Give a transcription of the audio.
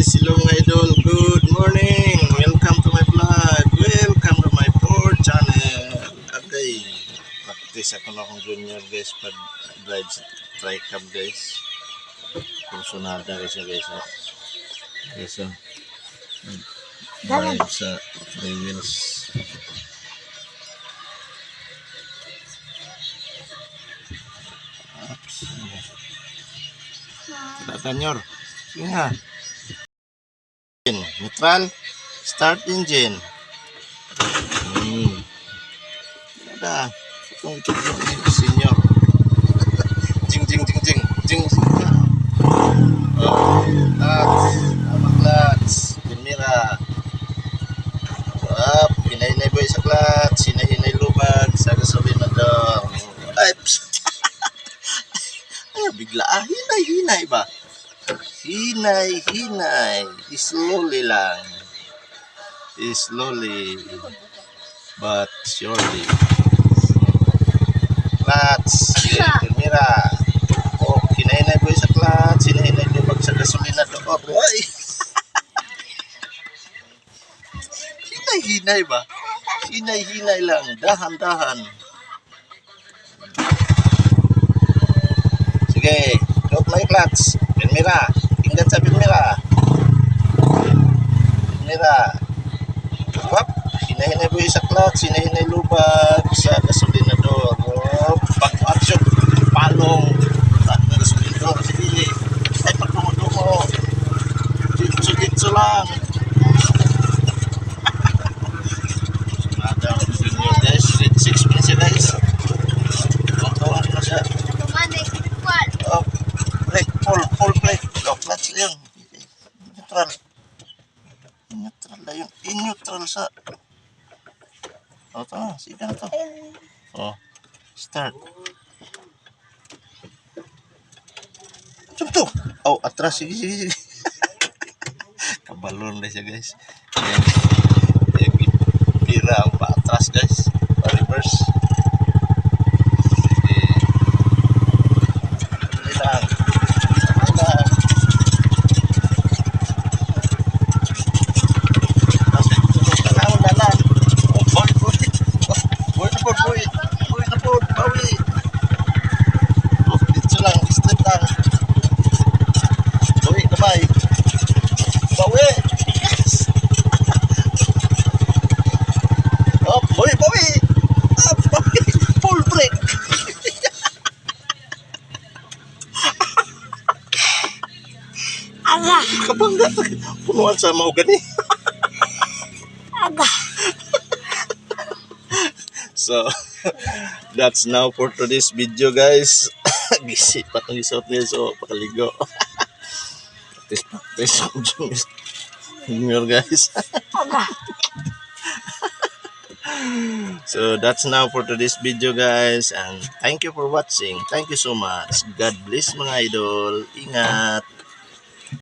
guys, hello mga idol, good morning, welcome to my vlog, welcome to my poor channel. Okay, practice ako na akong junior guys pag drive sa tricab guys. Kursunada kasi guys. Okay, so drive sa 3 wheels. Oops. Tatanyor, sige nga. Neutral, start engine. Ada, itong senior. Jing jing jing jing jing jing. Clutch, kamera. Hinay-hinay boy sa clutch, hinay-hinay lubag sa gasolinador. Ay, bigla hinay-hinay ba? Hinay-hinay, slowly lang. Slowly but surely. Clutch, kamera. Hinay-hinay boy sa clutch, hinay-hinay lubag sa gasolinador. Ay! Hinay-hinay ba? Hinay-hinay lang, dahan-dahan. Sige, lock lang yung clutch. Pirmira, tingnan sa pirmira. Pirmira. Hop, hinay-hinay boy sa clutch, hinay-hinay lubag sa gasolinador. Pag-action, palong. Sa gasolinador, sige. Ay, pagtungo-tungo. Ditso lang. Guys, 6 minutes guys. Tuwan na siya. Oh, brake, full brake. Oh, clutch yun. Neutral. Neutral na yun. In-neutral sa. Oh, ito na. Sige na ito. Oh, start. Jump to. Oh, atras. Sige. Kabalon na siya guys. Ayan. Pira ang pa-atras guys. Pa-reverse. Aga. Kabangga. Punuan sa mga gani. Aga. So, that's now for today's video guys. Gisi pa itong isot niya. So, pakaligo. Practice. Junior guys. Aga. So, that's now for today's video guys. And thank you for watching. Thank you so much. God bless mga idol. Ingat.